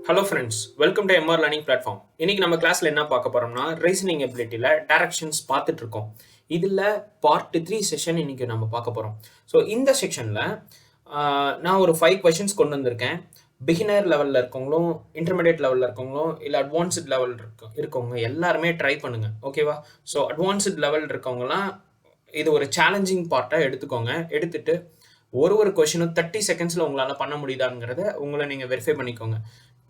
Hello friends, welcome to MR learning platform. இன்னைக்கு நம்ம கிளாஸ்ல என்ன பார்க்க போறோம்னா ரீசனிங் எபிலிட்டியில் டைரக்ஷன்ஸ் பார்த்துட்டு இருக்கோம். இதில் பார்ட் 3 செஷன் இன்னைக்கு நம்ம பார்க்க போகிறோம். ஸோ இந்த செக்ஷனில் நான் ஒரு 5 கொஷின்ஸ் கொண்டு வந்திருக்கேன். பிகினர் லெவலில் இருக்கவங்களும், இன்டர்மீடியட் லெவலில் இருக்கவங்களும், இல்லை அட்வான்ஸ்ட் லெவல் இருக்கவங்க எல்லாருமே ட்ரை பண்ணுங்க. ஓகேவா? ஸோ அட்வான்ஸ்ட் லெவல் இருக்கவங்கலாம் இது ஒரு சேலஞ்சிங் பார்ட்டாக எடுத்துக்கோங்க. எடுத்துட்டு ஒரு கொஷினும் 30 செகண்ட்ஸில் உங்களால் பண்ண முடியுதாங்கிறத உங்களை நீங்கள் வெரிஃபை பண்ணிக்கோங்க.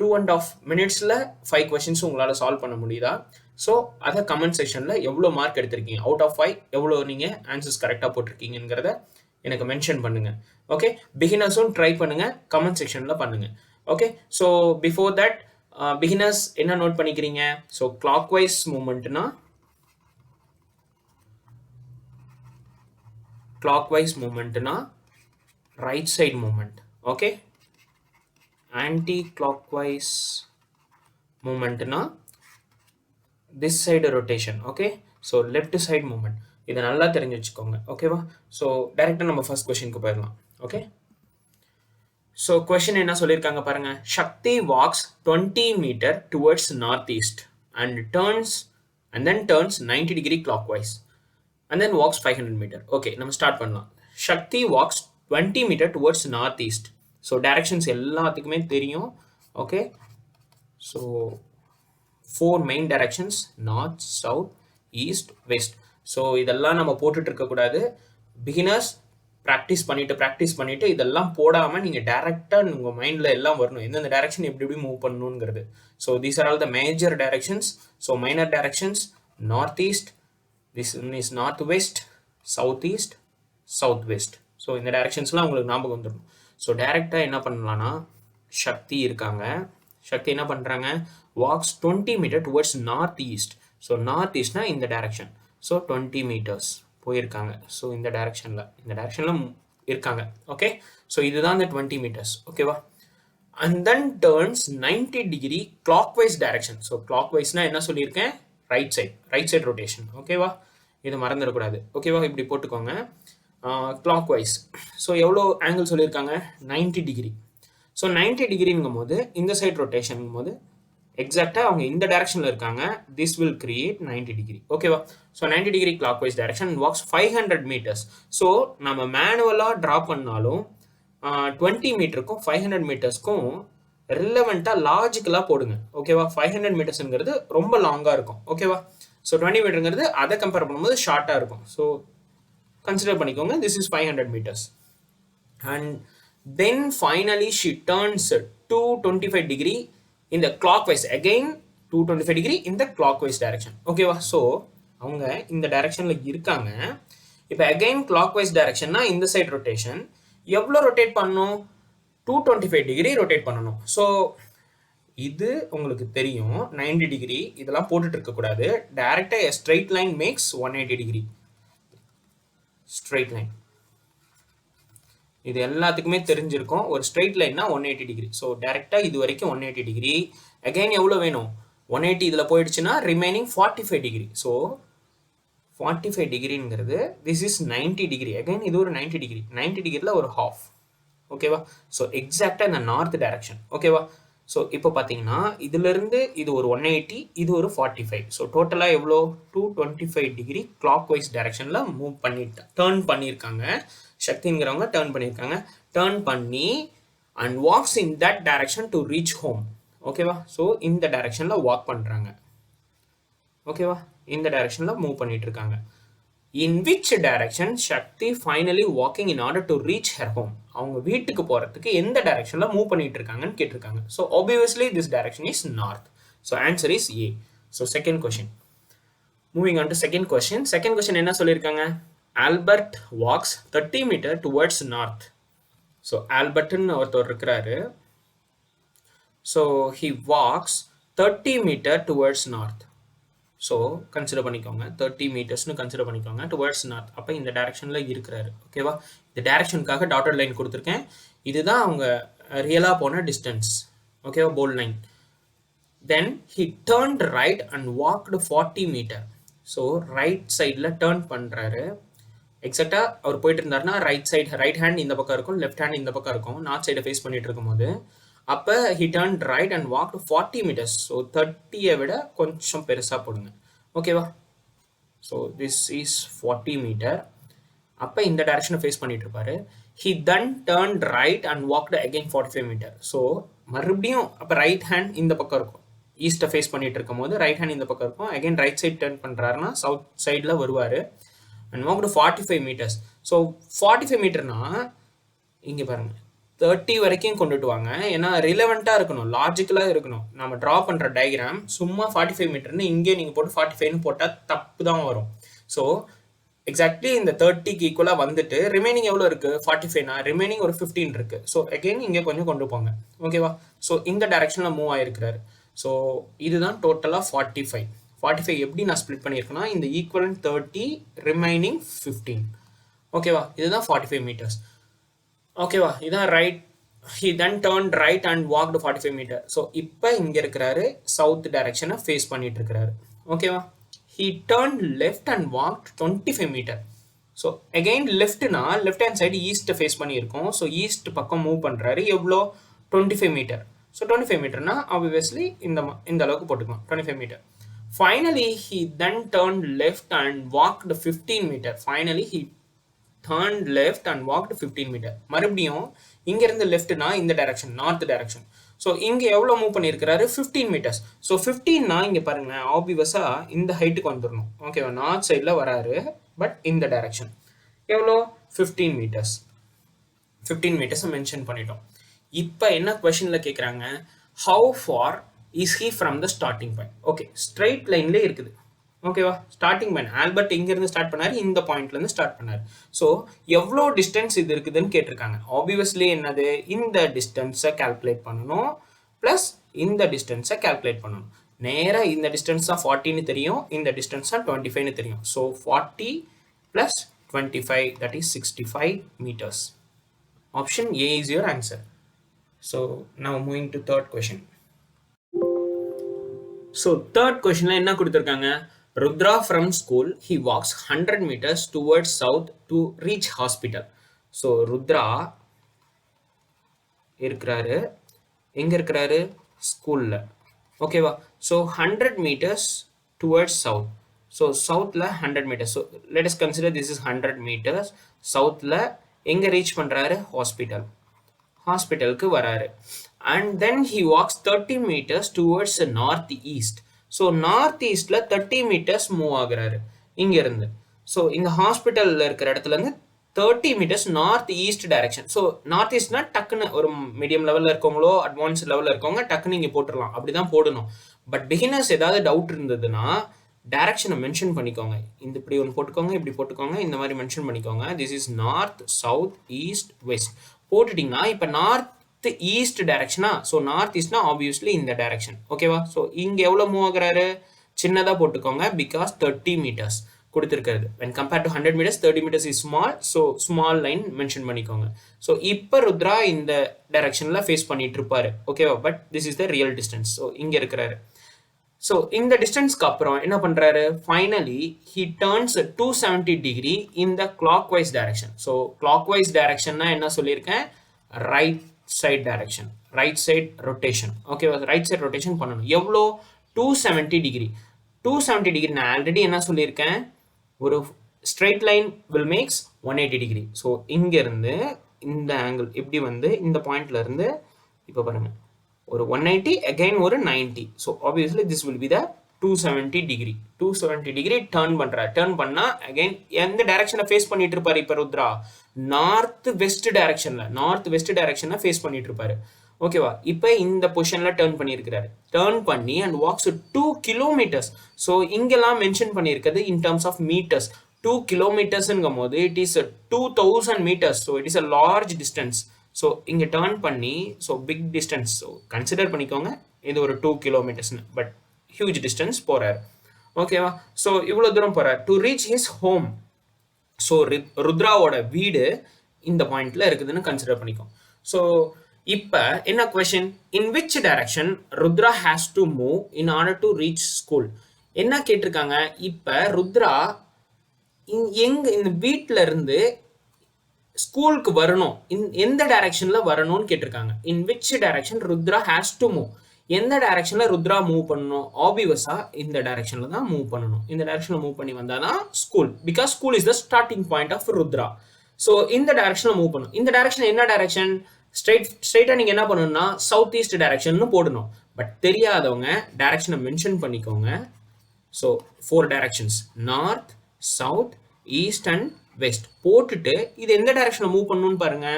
2.5 மினிட்ஸில் 5 கொஷின்ஸ் உங்களால் சால்வ் பண்ண முடியுதா? ஸோ அதை கமெண்ட் செக்ஷனில் எவ்வளோ மார்க் எடுத்திருக்கீங்க, அவுட் ஆஃப் 5 எவ்வளோ நீங்கள் ஆன்சர்ஸ் கரெக்டாக போட்டிருக்கீங்கிறத எனக்கு மென்ஷன் பண்ணுங்கள். ஓகே, பிகினர்ஸும் ட்ரை பண்ணுங்கள், கமெண்ட் செக்ஷனில் பண்ணுங்கள். Okay, so before that beginners என்ன நோட் பண்ணிக்கிறீங்க? ஸோ கிளாக் வைஸ் மூமெண்ட்னா right side movement. Okay, anti-clockwise movement na this side rotation. Okay, so left side movement. இதை நல்லா தெரிஞ்சு வச்சுக்கோங்க. ஓகேவா? ஸோ டைரெக்டாக நம்ம ஃபர்ஸ்ட் கொஸ்டினுக்கு போயிடலாம். ஓகே, ஸோ கொஸ்டின் என்ன சொல்லியிருக்காங்க பாருங்க. Shakti walks 20 metre towards north east and then turns 90 degree clockwise and then walks 500 meter. Okay, நம்ம ஸ்டார்ட் பண்ணலாம். Shakti walks 20 meter towards north east. So directions எல்லாத்துக்குமே தெரியும். Okay, so 4 main directions, north, south, east, west. So இதெல்லாம் நம்ம போட்டுட்டு இருக்கக்கூடாது. Beginners practice பண்ணிட்டு இதெல்லாம் போடாமல் நீங்கள் டேரெக்டாக உங்கள் மைண்டில் எல்லாம் வரணும், எந்தெந்த டைரக்ஷன் எப்படி மூவ் பண்ணணுங்கிறது. So these are all the major directions. So minor directions north east, this is north west, south east, south west. So இந்த டைரக்ஷன்ஸ்லாம் உங்களுக்கு ஞாபகம் வந்துடும். ஸோ டைரெக்டாக என்ன பண்ணலான்னா, சக்தி இருக்காங்க, சக்தி என்ன பண்ணுறாங்க, walks 20 metre towards north east. So north ஈஸ்ட்னா இந்த டைரக்ஷன். ஸோ 20 மீட்டர்ஸ் போயிருக்காங்க. ஸோ இந்த டைரக்ஷனில் இருக்காங்க. ஓகே, ஸோ இதுதான் இந்த 20 மீட்டர்ஸ். ஓகேவா? And then turns 90 degree clockwise direction. So கிளாக் வைஸ்னால் என்ன சொல்லியிருக்கேன், ரைட் சைட் ரொட்டேஷன். ஓகேவா? இது மறந்துடக்கூடாது. ஓகேவா? இப்படி போட்டுக்கோங்க. Clockwise. ஸோ எவ்வளோ ஆங்கிள் சொல்லியிருக்காங்க, 90 டிகிரி. ஸோ 90 டிகிரிங்கும் போது இந்த சைட் ரொட்டேஷனுங்கும் போது எக்ஸாக்டாக அவங்க இந்த டைரக்ஷனில் இருக்காங்க. This will create 90 degree. ஓகேவா? So 90 degree clockwise direction, walks 500 metres. So நம்ம மேனுவலாக ட்ரா பண்ணாலும் 20 மீட்டருக்கும் 500 மீட்டர்ஸ்க்கும் ரிலவெண்ட்டாக லாஜிக்கலாக போடுங்க. ஓகேவா? 500 மீட்டர்ஸுங்கிறது ரொம்ப லாங்காக இருக்கும். ஓகேவா? ஸோ 20 மீட்டருங்கிறது அதை கம்பேர் பண்ணும்போது ஷார்ட்டாக இருக்கும். ஸோ consider பண்ணிக்கோங்க, this is 500 meters. And then finally she turns 225 degree in the clockwise, again 225 degree in the clockwise direction. ஓகேவா? ஸோ அவங்க இந்த டைரக்ஷனில் இருக்காங்க. இப்போ again clockwise directionனா இந்த சைட் ரொட்டேஷன் எவ்வளோ ரொட்டேட் பண்ணணும், 225 டிகிரி ரொட்டேட் பண்ணணும். ஸோ இது உங்களுக்கு தெரியும், 90 டிகிரி இதெல்லாம் போட்டுட்டு இருக்கக்கூடாது. டைரக்டாக straight line max 180 degree. Straight line இது எல்லாத்துக்குமே தெரிஞ்சிருக்கும். ஒரு ஸ்ட்ரெயிட் லைன்னா 180 டிகிரி. ஸோ டைரெக்டாக இது வரைக்கும் 180 டிகிரி. அகைன் எவ்வளோ வேணும், 180 இதில் போயிடுச்சுன்னா ரிமைனிங் 45 டிகிரி. ஸோ 45 டிகிரிங்கிறது திஸ் இஸ் 90 டிகிரி. அகைன் இது ஒரு 90 டிகிரி. 90 டிகிரியில் ஒரு ஹாஃப். ஓகேவா? ஸோ எக்ஸாக்டாக இந்த நார்த் டைரக்ஷன். ஓகேவா? ஸோ இப்போ பார்த்தீங்கன்னா இதிலிருந்து இது ஒரு 180, இது ஒரு 45. ஸோ டோட்டலாக எவ்வளோ, 225 டிகிரி கிளாக் வைஸ் டைரக்ஷனில் மூவ் டேர்ன் பண்ணியிருக்காங்க. சக்திங்கிறவங்க டேர்ன் பண்ணியிருக்காங்க. டேர்ன் பண்ணி and walks in that direction to reach home. ஓகேவா? ஸோ இந்த டைரக்ஷனில் வாக் பண்ணுறாங்க. ஓகேவா? இந்த டைரக்ஷனில் மூவ் பண்ணிட்டு இருக்காங்க. In which direction Shakti finally walking in order to reach her home? அவங்க வீட்டுக்கு போறதுக்கு எந்த டைரக்ஷன்ல மூவ் பண்ணிட்டு இருக்காங்கன்னு கேட்டிருக்காங்க. So obviously this direction is north. So answer is A. So second question. Moving on to second question. Second question என்ன சொல்லியிருக்காங்க, Albert walks 30 meter towards north. So Albertன்னு ஒருத்தர் இருக்கிறாரு. So he walks 30 meter towards north. So consider பண்ணிக்கோங்க, 30 மீட்டர்ஸ்னு consider பண்ணிக்கோங்க, towards north. அப்போ இந்த டைரக்ஷனில் இருக்கிறாரு. ஓகேவா? இந்த டைரக்ஷனுக்காக டாட்டட் லைன் கொடுத்துருக்கேன். இதுதான் அவங்க ரியலாக போன டிஸ்டன்ஸ். ஓகேவா? Bold line. Then he turned right and walked 40 metre. So right சைடில் டேர்ன் பண்ணுறாரு. எக்ஸாக்டாக அவர் போயிட்டு இருந்தாருன்னா ரைட் ஹேண்ட் இந்த பக்கம் இருக்கும், லெஃப்ட் ஹேண்ட் இந்த பக்கம் இருக்கும். நார்த் சைடை ஃபேஸ் பண்ணிட்டு இருக்கும்போது அப்போ he turned right and walked 40 meters. So 30 விட கொஞ்சம் பெருசாக போடுங்க. ஓகேவா? So this is 40 metre. அப்போ இந்த டைரக்ஷனை ஃபேஸ் பண்ணிட்டு இருப்பாரு. he then turned right and walked again 45 மீட்டர். ஸோ மறுபடியும் அப்போ ரைட் ஹேண்ட் இந்த பக்கம் இருக்கும். ஈஸ்ட்டை ஃபேஸ் பண்ணிட்டு இருக்கும் போது ரைட் ஹேண்ட் இந்த பக்கம் இருக்கும். அகைன் ரைட் சைட் டர்ன் பண்ணுறாருன்னா சவுத் சைடில் வருவார். And walked 45 meters. ஸோ 45 மீட்டர்னா இங்கே பாருங்கள் 30 வரைக்கும் கொண்டுட்டு வாங்க. ஏன்னா ரிலவெண்ட்டாக இருக்கணும், லாஜிக்கலாக இருக்கணும். நம்ம ட்ரா பண்ணுற டயக்ராம் சும்மா 45 மீட்டர்னு இங்கே நீங்கள் போட்டு 45ன்னு போட்டால் தப்பு தான் வரும். ஸோ எக்ஸாக்ட்லி இந்த 30க்கு ஈக்குவலாக வந்துட்டு ரிமைனிங் எவ்வளோ இருக்குது 45னா ரிமைனிங் ஒரு 15 இருக்குது. ஸோ அகெயின் இங்கே கொஞ்சம் கொண்டு போங்க. ஓகேவா? ஸோ இந்த டைரக்ஷனில் மூவ் ஆகிருக்கிறாரு. ஸோ இதுதான் டோட்டலாக 45. 45 எப்படி நான் ஸ்ப்ளிட் பண்ணியிருக்கேன்னா இந்த ஈக்குவலன்ட் 30 ரிமைனிங் 15. ஓகேவா? இதுதான் 45 மீட்டர்ஸ். ஓகேவா? இதான் right. he then turned right and walked 45 meter. So இப்போ இங்கே இருக்கிறாரு, சவுத் டைரக்ஷனை ஃபேஸ் பண்ணிட்டு இருக்கிறாரு. ஓகேவா? he turned left and walked 25 meter. So again லெஃப்ட்னா லெஃப்ட் ஹேண்ட் சைடு ஈஸ்ட்டை ஃபேஸ் பண்ணியிருக்கோம். ஸோ ஈஸ்ட் பக்கம் மூவ் பண்ணுறாரு. எவ்வளோ? 25 மீட்டர். ஸோ 25 மீட்டர்னா ஆப்வியஸ்லி இந்த அளவுக்கு போட்டுக்கலாம் 25 metre. Finally, he then turned left and walked 15 meter. Finally, he turned left and walked 15 meter. மறுபடியும் இங்கிருந்து லெஃப்ட்னா இந்த டைரக்ஷன், நார்த் டைரக்ஷன். ஸோ இங்கே எவ்வளோ மூவ் பண்ணியிருக்கிறாரு? 15 மீட்டர்ஸ். ஸோ 15னா இங்கே பாருங்க ஆப்வியஸாக இந்த ஹைட்டுக்கு வந்துடணும். ஓகேவா? நார்த் சைடில் வராரு, பட் இந்த டைரக்ஷன் எவ்வளோ? 15 மீட்டர்ஸ். 15 மீட்டர்ஸை மென்ஷன் பண்ணிட்டோம். இப்போ என்ன கொஷனில் கேட்குறாங்க, how far is he from the starting point? Okay, straight லைன்லேயே இருக்குது. ஓகேவா? ஸ்டார்டிங் பாயிண்ட் ஆல்பர்ட் இங்கேருந்து ஸ்டார்ட் பண்ணார், இந்த பாயிண்ட்லேருந்து ஸ்டார்ட் பண்ணார். ஸோ எவ்வளோ டிஸ்டன்ஸ் இது இருக்குதுன்னு கேட்டிருக்காங்க. ஆப்வியஸ்லி என்னது? இந்த டிஸ்டன்ஸை கால்குலேட் பண்ணணும், ப்ளஸ் இந்த டிஸ்டன்ஸை கால்குலேட் பண்ணணும். நேராக இந்த டிஸ்டன்ஸ் தான் 40ன்னு தெரியும், இந்த டிஸ்டன்ஸ் தான் 25ன்னு தெரியும். So 40 + 25 that is 65 meters. Option A is your answer. So now moving to third question. So third questionல என்ன கொடுத்திருக்காங்க? Rudra from school he walks 100 meters towards south to reach hospital. So Rudra இருக்கிறாரு, எங்க இருக்கிறாரு? ஸ்கூல்ல. ஓகேவா? So 100 meters towards south. So southல 100 meters. So let us consider this is 100 meters. southல எங்க reach பண்றாரு? Hospital. ஹாஸ்பிட்டலுக்கு வராரு. And then he walks 30 meters towards the northeast. So north ஈஸ்டில் 30 meters மூவ் ஆகுறாரு இங்கேருந்து. ஸோ இந்த ஹாஸ்பிட்டலில் இருக்கிற இடத்துலேருந்து 30 meters north east direction. So north ஈஸ்ட்னா டக்குன்னு ஒரு மீடியம் லெவலில் இருக்கவங்களோ அட்வான்ஸ் லெவலில் இருக்கவங்க டக்குன்னு இங்கே போட்டுடலாம், அப்படி தான் போடணும். பட் பிகினர்ஸ் ஏதாவது டவுட் இருந்ததுன்னா டைரக்ஷனை மென்ஷன் பண்ணிக்கோங்க. இந்த இப்படி ஒன்று போட்டுக்கோங்க, இப்படி போட்டுக்கோங்க, இந்த மாதிரி மென்ஷன் பண்ணிக்கோங்க. This is north, south, east, west போட்டுட்டிங்கன்னா இப்போ நார்த் ஈஸ்ட் டைரக்ஷனா? ஸோ நார்த் ஈஸ்ட்னா ஆப்வியஸ்லி இந்த டைரக்ஷன். ஓகேவா? ஸோ இங்கே எவ்வளோ மூவ் ஆகுறாரு? சின்னதாக போட்டுக்கோங்க, பிகாஸ் 30 meters கொடுத்துருக்கிறது. when compared to 100 meters 30 meters is small. So small line mention பண்ணிக்கோங்க. ஸோ இப்போ ருத்ரா இந்த டைரக்ஷனில் ஃபேஸ் பண்ணிட்டு இருப்பாரு. ஓகேவா? But this is the real distance. So இங்கே இருக்கிறாரு. ஸோ இந்த டிஸ்டன்ஸ்க்கு அப்புறம் என்ன பண்ணுறாரு? Finally he turns 270 degree in the clockwise direction. So clockwise directionனா என்ன சொல்லியிருக்கேன்? Right side direction, right side rotation. ஓகேவா? ரைட் சைட் ரொட்டேஷன் பண்ணணும். எவ்வளோ? 270 டிகிரி. 270 டிகிரி நான் ஆல்ரெடி என்ன சொல்லியிருக்கேன்? ஒரு straight line will max 180 degree. So இங்கேருந்து இந்த ஆங்கிள் இப்படி வந்து இந்த பாயிண்ட்ல இருந்து இப்போ பாருங்க ஒரு 180 அகைன் ஒரு 90. So obviously this will be the 270 degree. 270 degree turn பண்ணுறாரு. டர்ன் பண்ணால் அகைன் எந்த டைரக்ஷனை ஃபேஸ் பண்ணிட்டு இருப்பாரு? இப்போ ருத்ரா நார்த் வெஸ்ட் டைரக்ஷனில், நார்த் வெஸ்ட் டைரக்ஷனை ஃபேஸ் பண்ணிட்டு இருப்பாரு. ஓகேவா? இப்போ இந்த பொசிஷனில் டர்ன் பண்ணியிருக்கிறாரு. டர்ன் பண்ணி அண்ட் வாக்ஸ் 2 kilometers. ஸோ இங்கெல்லாம் மென்ஷன் பண்ணியிருக்கிறது இன் டர்ம்ஸ் ஆஃப் மீட்டர்ஸ். 2 kilometersங்கும் போது it is 2000 meters. So it is a large distance. So இங்கே டர்ன் பண்ணி so big distance. So consider பண்ணிக்கோங்க இது ஒரு 2 kilometersனு, பட் ஹியூஜ் டிஸ்டன்ஸ் போகிறார். ஓகேவா? ஸோ இவ்வளோ தூரம் போகிறார் to reach his home. So ருத்ராவோட வீடு இந்த பாயிண்ட்ல இருக்குதுன்னு கன்சிடர் பண்ணிக்கோ. ஸோ இப்போ என்ன question? In which direction Rudra has to move in order to reach school? என்ன கேட்டிருக்காங்க? இப்போ ருத்ரா எங்க இந்த வீட்டில இருந்து ஸ்கூலுக்கு வரணும் எந்த டைரக்ஷன்ல வரணும்னு கேட்டிருக்காங்க. இன் which direction Rudra has to move. எந்த டைரக்ஷன்ல ருத்ரா மூவ் பண்ணணும்? ஆப்வியஸா இந்த டைரக்ஷன்ல தான் மூவ் பண்ணணும். இந்த டைரக்ஷன்ல மூவ் பண்ணி வந்தாதான் school. Because school is the starting point of Rudra. So இந்த டைரக்ஷன்ல மூவ் பண்ணணும். இந்த டைரக்ஷன் என்ன டைரக்ஷன்? ஸ்ட்ரைட்டா நீங்க என்ன பண்ணணும்னா சவுத் ஈஸ்ட் டைரக்ஷன் போடணும். பட் தெரியாதவங்க டைரக்ஷனை மென்ஷன் பண்ணிக்கோங்க. So 4 directions, north, south, east and west போட்டுட்டு இது எந்த டைரக்ஷனில் மூவ் பண்ணணும்னு பாருங்க.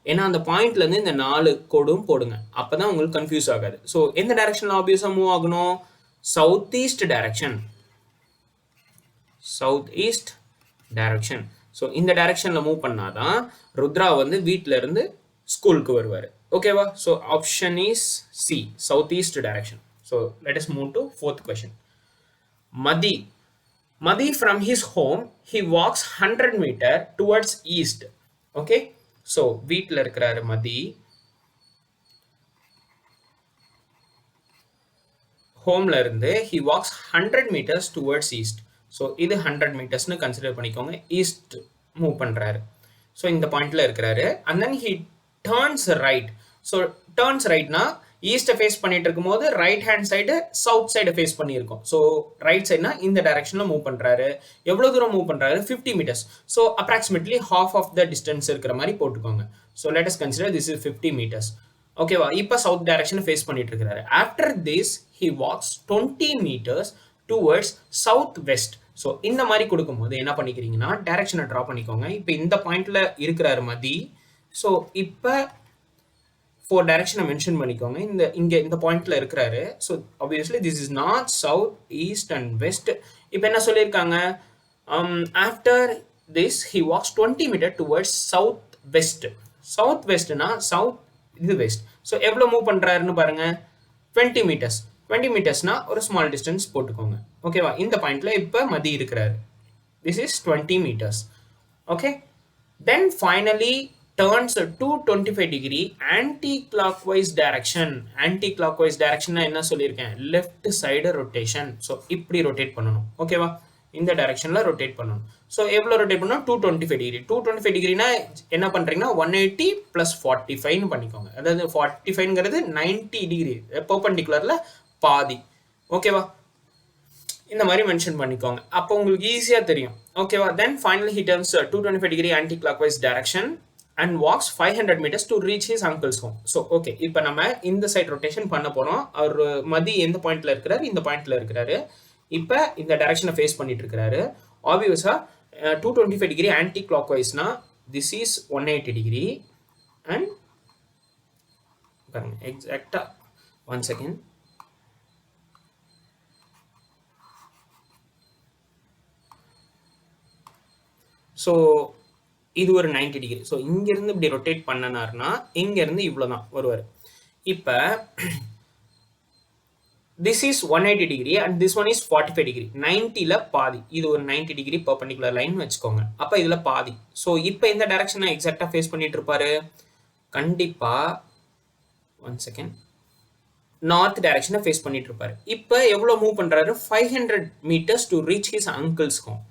ஏன்னா அந்த பாயிண்ட்லேருந்து இந்த 4 கோடும் போடுங்க. அப்போ தான் உங்களுக்கு கன்ஃபியூஸ் ஆகாது. ஸோ எந்த டைரக்ஷனில் ஆப்வியஸாக மூவ் ஆகணும்? South east direction. South east direction. So இந்த டைரக்ஷனில் மூவ் பண்ணாதான் ருத்ரா வந்து வீட்டில இருந்து ஸ்கூலுக்கு வருவார். ஓகேவா? So option is C, south east direction. So let us move to 4th question. Madi from his home, he walks 100 meter towards east. Okay, so வீட்ல இருக்கிறாரு மதி. ஹோம்ல இருந்து he walks 100 meters towards east. so இது 100 metersனு consider பண்ணிக்கோங்க. East move பண்றாரு. so இந்த பாயிண்ட்ல இருக்கிறாரு. and then he turns right. so turns rightனா ஈஸ்ட்டை ஃபேஸ் பண்ணிட்டு இருக்கும்போது ரைட் ஹேண்ட் சைடு சவுத் சைடை ஃபேஸ் பண்ணியிருக்கோம். ஸோ ரைட் சைட்னா இந்த டைரக்ஷனில் மூவ் பண்ணுறாரு. எவ்வளோ தூரம் மூவ் பண்ணுறாரு? 50 meters. So approximately half of the distance இருக்கிற மாதிரி போட்டுக்கோங்க. So let us consider this is 50 meters. ஓகேவா? இப்போ சவுத் டைரக்ஷனை ஃபேஸ் பண்ணிட்டு இருக்கிறாரு. After this he walks 20 meters towards south west. So இந்த மாதிரி கொடுக்கும்போது என்ன பண்ணிக்கிறீங்கன்னா டைரக்ஷனை ட்ரா பண்ணிக்கோங்க. இப்போ இந்த பாயிண்ட்ல இருக்கிறாரு மதி. ஸோ இப்போ 4 டைரக்ஷனை மென்ஷன் பண்ணிக்கோங்க. இந்த பாயிண்ட்ல இருக்கிறாரு. So obviously this is north, south, east and west. இப்போ என்ன சொல்லியிருக்காங்க? After this he walks 20 meter towards south west. South வெஸ்ட்னா சவுத், இது வெஸ்ட். ஸோ எவ்வளோ மூவ் பண்றாருன்னு பாருங்க. 20 meters. 20 metersனா ஒரு ஸ்மால் டிஸ்டன்ஸ் போட்டுக்கோங்க. ஓகேவா? இந்த பாயிண்ட்ல இப்போ மதி இருக்கிறாரு. This is 20 meters. Okay, then finally turns to 25 degree anti-clockwise direction. anti-clockwise direction என்ன சொல்லியிருக்கேன்? left side rotation. ஸோ இப்படி ரொட்டேட் பண்ணணும். ஓகேவா? இந்த டைரக்ஷனில் ரொட்டேட் பண்ணணும். ஸோ எவ்வளோ ரொட்டேட் பண்ணணும்? 225 degree. 225 degreeனா என்ன பண்ணுறீங்கன்னா 180 + 45 பண்ணிக்கோங்க. அதாவது 45ங்கிறது 90 degree பெர்பெண்டிகுலரில் பாதி. ஓகேவா? இந்த மாதிரி மென்ஷன் பண்ணிக்கோங்க. அப்போ உங்களுக்கு ஈஸியாக தெரியும். ஓகேவா? Then finally he turns 225 degree anti-clockwise direction and walks 500 meters to reach his uncle's home. So okay, இப்போ நம்ம இந்த சைட் ரொட்டேஷன் பண்ண போறோம். அவர் மதி எந்த பாயிண்ட்ல இருக்கிறாரு? இந்த பாயிண்ட்ல இருக்கிறாரு. இப்போ இந்த டைரக்ஷனை ஃபேஸ் பண்ணிட்டு இருக்கிறாரு. ஆப்வியஸா 225 degree ஆன்டி கிளாக்வைஸ்னா திஸ் இஸ் 180 degree அண்ட் பாருங்க எக்ஸாக்டா 1 செகண்ட். ஸோ இது ஒரு 90 degree. ஸோ இங்கேருந்து இப்படி ரொட்டேட் பண்ணனார்னா இங்கேருந்து இவ்வளோ தான் வருவார். இப்போ this is 180 degree and this one is 45 degree. 90ல பாதி. இது ஒரு 90 degree பெர்பெண்டிகுலர் லைன் வச்சுக்கோங்க. அப்போ இதில் பாதி. ஸோ இப்போ இந்த டைரக்ஷனை எக்ஸாக்டாக ஃபேஸ் பண்ணிட்டு இருப்பாரு. கண்டிப்பாக 1 செகண்ட் நார்த் டைரக்ஷனை ஃபேஸ் பண்ணிட்டு இருப்பாரு. இப்போ எவ்வளோ மூவ் பண்ணுறாரு? 500 meters to reach his uncle's home.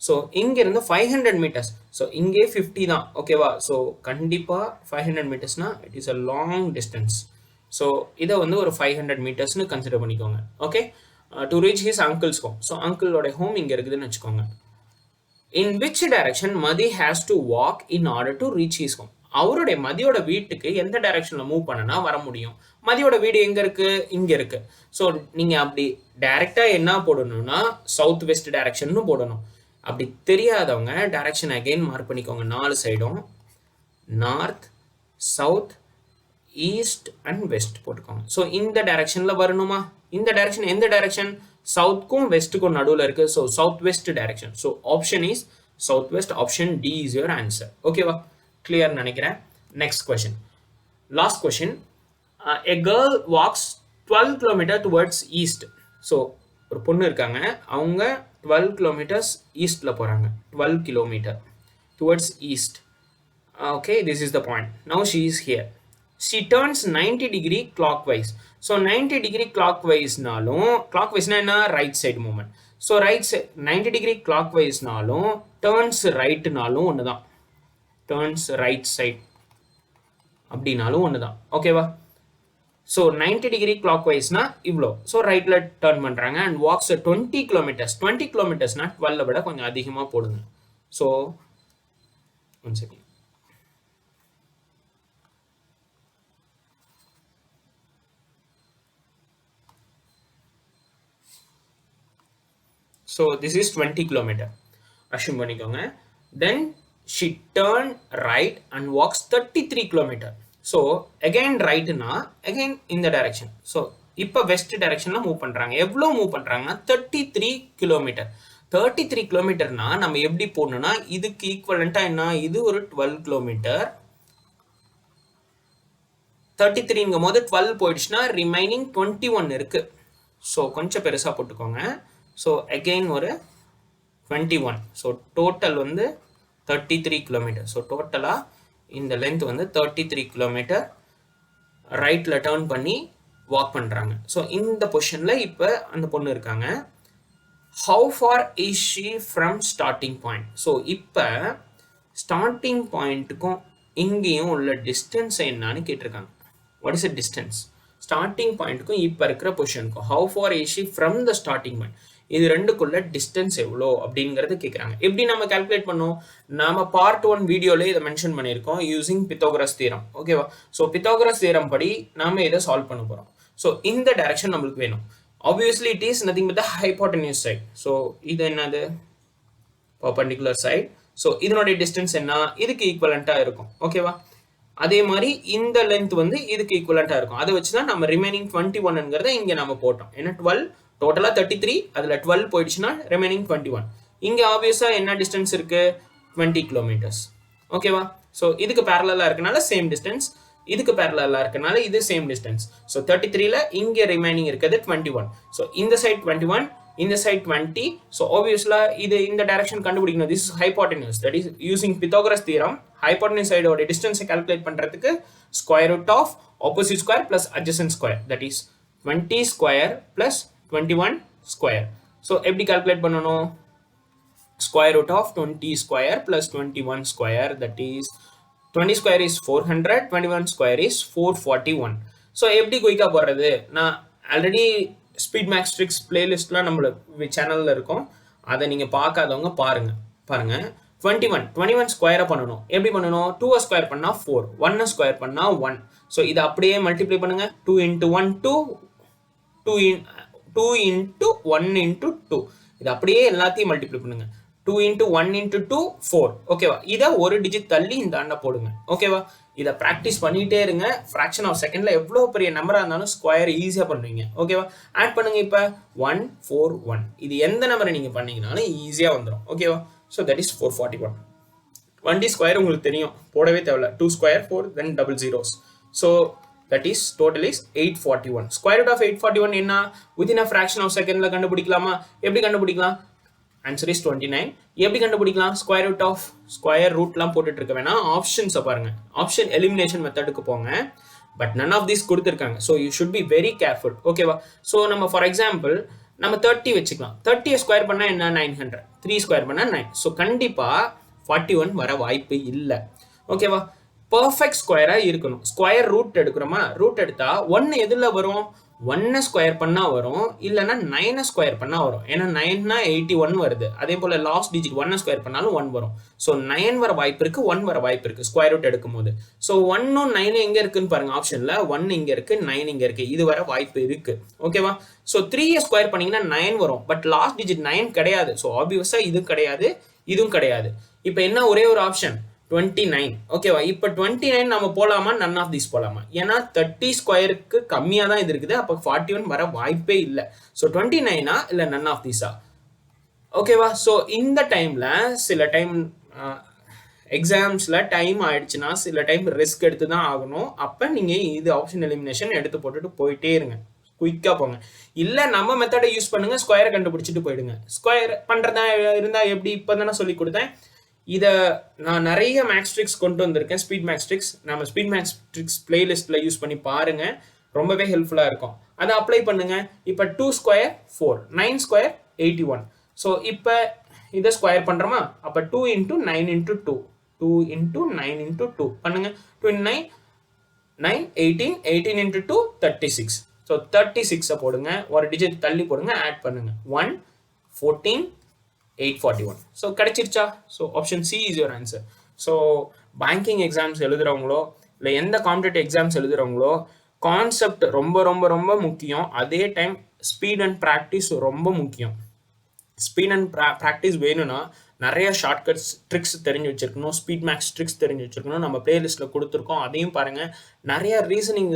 So இங்கேருந்து 500 meters. ஸோ இங்கே 50 தான். ஓகேவா? ஸோ கண்டிப்பாக 500 metersனா it is a long distance. So இதை வந்து ஒரு 500 metersனு கன்சிடர் பண்ணிக்கோங்க. Okay, to reach his uncle's home. So அங்கிளோட ஹோம் இங்கே இருக்குதுன்னு வச்சுக்கோங்க. In which direction Mathi has to walk in order to reach his home. அவருடைய மதியோட வீட்டுக்கு எந்த டைரக்ஷன்ல மூவ் பண்ணனா வர முடியும்? மதியோட வீடு எங்க இருக்கு? இங்க இருக்கு. ஸோ நீங்க அப்படி டைரக்டா என்ன போடணும்னா சவுத் வெஸ்ட் டைரக்ஷன் போடணும். அப்படி தெரியாதவங்க டைரக்ஷன் அகைன் மார்க் பண்ணிக்கோங்க. 4 சைடும் north, south, east and west போட்டுக்கோங்க. ஸோ இந்த டைரக்ஷன்ல வரணுமா? இந்த டைரக்ஷன் எந்த டைரக்ஷன்? சவுத்துக்கும் வெஸ்ட்டுக்கும் நடுவில் இருக்கு. So south west direction. So option is south west. Option D is your answer. ஓகேவா? கிளியர் நினைக்கிறேன். Next question, last question. A girl walks 12 kilometers towards east. So ஒரு பொண்ணு இருக்காங்க, அவங்க 12 kilometers ஈஸ்ட்ல போறாங்க. 12 kilometers towards east. Okay, this is the point. Now she is here. She turns 90 degree clockwise. So 90 degree clockwise-நாலும், clockwise-னா என்ன? Right side movement. So right side 90 degree clockwise-நாலும் turns ரைட்னாலும் ஒன்று தான். turns right side அப்படினாலும் ஒண்ணுதான் ஓகேவா so 90 degree clockwise na ivlo so right la turn பண்றாங்க and walks 20 kilometers 20 kilometers na 12 விட கொஞ்சம் அதிகமா போடுங்க so one second so this is 20 kilometer assume பண்ணிக்கோங்க then she turned right and walks 33 kilometer so again right na again in the direction so இப்ப west direction ல move பண்றாங்க எவ்வளவு move பண்றாங்கன்னா 33 kilometer 33 kilometer னா நம்ம எப்படி போடணும்னா இதுக்கு ஈக்குவலண்டா என்ன இது ஒரு 12 kilometer 33 ங்கும்போது 12 போயிடுச்சுனா ரிமைனிங் 21 இருக்கு so கொஞ்சம் பெருசா போட்டுக்கோங்க so again ஒரு 21 so total வந்து 33 kilometer so டோட்டலா இந்த length வந்து 33 kilometer ரைட்ல டர்ன் பண்ணி வாக் பண்றாங்க so இந்த பொசிஷன்ல இப்ப அந்த பொண்ணு இருக்காங்க how far is she from starting point so இப்ப starting pointக்கும் இங்கேயும் உள்ள distance என்னன்னு கேட்டிருக்காங்க what is the distance starting pointக்கும் இப்ப இருக்கிற பொசிஷனுக்கும் how far is she from the starting point இது ரெண்டுக்குள்ள டிஸ்டன்ஸ் எவ்வளோ அப்படிங்கறது கேக்குறாங்க எப்படி நம்ம கால்குலேட் பண்ணோம் நாம பார்ட் 1 வீடியோல இத மென்ஷன் பண்ணிருக்கோம் யூசிங் பித்தாகரஸ் தியரம் ஓகேவா சோ பித்தாகரஸ் தியரம் படி நாம இத சால்வ் பண்ண போறோம் சோ இந்த டைரக்ஷன் நமக்கு வேணும் obviously it is nothing but the hypotenuse side so இது என்னது perpendicular side so இதனோட டிஸ்டன்ஸ் என்ன இதுக்கு ஈக்குவலண்டா இருக்கும் ஓகேவா அதே மாதிரி இந்த லெந்த் வந்து இதுக்கு ஈக்குவலண்டா இருக்கும் அதை வச்சு தான் நம்ம ரிமைனிங் 21 ங்கறதை இங்க நாம போட்டோம் என்ன 12 டோட்டலா 33 அதுல 12 போயிடுச்சுனா ரிமைனிங் 21 இங்க ஆப்வியஸா என்ன டிஸ்டன்ஸ் இருக்கு 20 கிலோமீட்டர்ஸ் ஓகேவா சோ இதுக்கு parallel-ஆ இருக்கனால சேம் டிஸ்டன்ஸ் இதுக்கு parallel-ஆ இருக்கனால இது சேம் டிஸ்டன்ஸ் சோ 33 ல இங்க ரிமைனிங் இருக்குது 21 சோ இந்த சைடு 21 இந்த சைடு 20 சோ obviously இது இந்த டைரக்ஷன் கண்டுபிடிக்கணும் this is hypotenuse that is using Pythagoras theorem hypotenuse side ஓட distance calculate பண்றதுக்கு square root of opposite square plus adjacent square that is 20 square plus 21 square so எப்படி calculate பண்ணனும் square root of 20 square plus 21 square that is 20 square is 400 21 square is 441 so எப்படி குயிக்கா போறது நான் already speed maths tricks பிளேலிஸ்ட்லாம் நம்ம சேனல்ல இருக்கும் அதை நீங்க பார்க்காதவங்க பாருங்க 21 ஸ்கொயரை பண்ணனும் எப்படி பண்ணனும் 2 ஸ்கொயர் பண்ணா 4 1 ஸ்கொயர் பண்ணா 1 சோ இத அப்படியே மல்டிப்ளை பண்ணுங்க 2 into 1 2 into 1 into 2 இது அப்படியே எல்லாத்தையும் மல்டிப்ளை பண்ணுங்க 2 into 1 into 2 4 ஓகேவா இத ஒரு டிஜிட் தள்ளி இந்த அண்ட போடுங்க ஓகேவா இத பிராக்டீஸ் பண்ணிட்டே இருங்க fraction of secondல எவ்வளவு பெரிய நம்பரா இருந்தாலும் ஸ்கொயர் ஈஸியா பண்ணுவீங்க ஓகேவா ஆட் பண்ணுங்க இப்ப 1 4 1 இது எந்த நம்பரை நீங்க பண்ணீங்கனாலும் ஈஸியா வந்துரும் ஓகேவா so that is 441 20 ஸ்கொயர் உங்களுக்கு தெரியும் போடவே தேவையில்ல 2 square 4 then double zeros so that is total is 841 square root of 841 என்ன within a fraction of second ல கண்டுபிடிக்கலாமா எப்படி கண்டுபிடிக்கலாம் answer is 29 எப்படி கண்டுபிடிக்கலாம் square root of square rootலாம் போட்டுட்டு இருக்க வேணா ஆப்ஷன்ஸ் பாருங்க ஆப்ஷன் எலிமினேஷன் மெத்தடுக்கு போங்க but none of these கொடுத்திருக்காங்க so you should be very careful ஓகேவா so நம்ம for example நம்ம 30 வெச்சுக்கலாம் 30 ஸ்கொயர் பண்ணா என்ன 900 3 ஸ்கொயர் பண்ணா 9 so கண்டிப்பா 41 வர வாய்ப்பு இல்ல ஓகேவா பெர்ஃபெக்ட் ஸ்கொயரா இருக்கணும் ஸ்கொயர் ரூட் எடுக்கறோமா ரூட் எடுத்தா 1 எதுல வரும் 1 ஸ்கொயர் பண்ணா வரும் இல்லனா 9 ஸ்கொயர் பண்ணா வரும் ஏனா 9 னா 81 வருது அதே போல லாஸ்ட் டிஜிட் 1 ஸ்கொயர் பண்ணாலும் 1 வரும் சோ 9 வர வாய்ப்பு இருக்கு 1 வர வாய்ப்பு இருக்கு ஸ்கொயர் ரூட் எடுக்கும்போது சோ 1 உம் 9 எங்க இருக்குன்னு பாருங்க ஆப்ஷன்ல 1 இங்க இருக்கு 9 இங்க இருக்கு இது வர வாய்ப்பு இருக்கு ஓகேவா சோ 3 ஸ்கொயர் பண்ணீங்கன்னா 9 வரும் பட் லாஸ்ட் டிஜிட் 9 கிடையாது சோ ஆப்வியஸா இது கிடையாது இதுவும் கிடையாது இப்போ என்ன ஒரே ஒரு ஆப்ஷன் 29 ஓகேவா இப்போ 29 நாம போலாமா none of these போலாமா ஏனா 30 ஸ்கொயருக்கு கம்மியா தான் இது இருக்குது அப்ப 41 வர வாய்ப்பே இல்ல சோ 29 ஆ இல்ல none of these ஆ ஓகேவா சோ இந்த டைம்ல சில டைம் எக்ஸாம்ஸ்ல டைம் ஆயிடுச்சுனா சில டைம் ரிஸ்க் எடுத்து தான் ஆகணும் அப்ப நீங்க இது ஆப்ஷன் எலிமினேஷன் எடுத்து போட்டுட்டு போயிட்டே இருங்க குயிக்கா போங்க இல்ல நம்ம மெத்தடை யூஸ் பண்ணுங்க ஸ்கொயரை கண்டுபிடிச்சிட்டு போயிடுங்க ஸ்கொயர் பண்றதா இருந்தா எப்படி இப்பதானே சொல்லி கொடுத்தேன் இத நான் நிறைய மேக்ஸ் ட்ரிக்ஸ் கொண்டு வந்திருக்கேன் ஸ்பீட் மேக்ஸ் ட்ரிக்ஸ் நம்ம ஸ்பீட் மேக்ஸ் ட்ரிக்ஸ் பிளேலிஸ்ட்ல யூஸ் பண்ணி பாருங்க ரொம்பவே ஹெல்ப்ஃபுல்லா இருக்கும் அதை அப்ளை பண்ணுங்க இப்போ 2 ஸ்கொயர் 4 9 ஸ்கொயர் 81 சோ இப்போ இத ஸ்கொயர் பண்றோமா அப்ப 2 into 9 into 2 2 into 9 into 2 பண்ணுங்க. 2 into 9 9 18 18 into 2 36. ஸோ 36 போடுங்க, ஒரு டிஜிட் தள்ளி போடுங்க, ஆட் பண்ணுங்க. 1 14 841. ஸோ கிடைச்சிருச்சா? So option C is your answer. So banking exams எழுதுறவங்களோ இல்லை எந்த காம்படிட்டிவ் எக்ஸாம்ஸ் எழுதுறவங்களோ கான்செப்ட் ரொம்ப ரொம்ப ரொம்ப முக்கியம். அதே டைம் ஸ்பீட் அண்ட் ப்ராக்டிஸ் ரொம்ப முக்கியம். ஸ்பீட் அண்ட் ப்ராக்டிஸ் வேணும்னா நிறைய ஷார்ட்கட்ஸ் ட்ரிக்ஸ் தெரிஞ்சு வச்சிருக்கணும், ஸ்பீட் மேக்ஸ் ட்ரிக்ஸ் தெரிஞ்சு வச்சிருக்கணும். நம்ம பிளேலிஸ்ட்டில் கொடுத்துருக்கோம், அதையும் பாருங்கள். நிறைய ரீசனிங்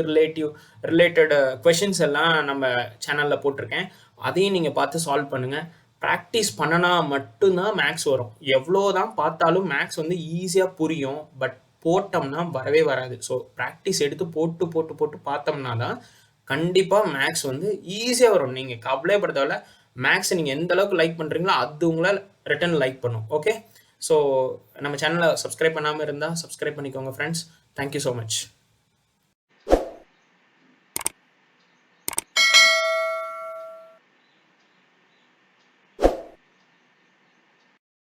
ரிலேட்டட் கொஷின்ஸ் எல்லாம் நம்ம சேனலில் போட்டிருக்கேன், அதையும் நீங்கள் பார்த்து சால்வ் பண்ணுங்கள். ப்ராக்டிஸ் பண்ணனா மட்டும்தான் மேக்ஸ் வரும். எவ்வளோ தான் பார்த்தாலும் மேக்ஸ் வந்து ஈஸியாக புரியும், பட் போட்டோம்னா வரவே வராது. ஸோ ப்ராக்டிஸ் எடுத்து போட்டு போட்டு போட்டு பார்த்தோம்னா தான் கண்டிப்பாக மேக்ஸ் வந்து ஈஸியாக வரும். நீங்கள் கவலைப்பட தேவையில்ல, மேக்ஸை நீங்கள் எந்த அளவுக்கு லைக் பண்ணுறீங்களோ அது உங்களால் ரிட்டன் லைக் பண்ணும். ஓகே, ஸோ நம்ம சேனலை சப்ஸ்கிரைப் பண்ணாமல் இருந்தால் சப்ஸ்கிரைப் பண்ணிக்கோங்க ஃப்ரெண்ட்ஸ். Thank you so much.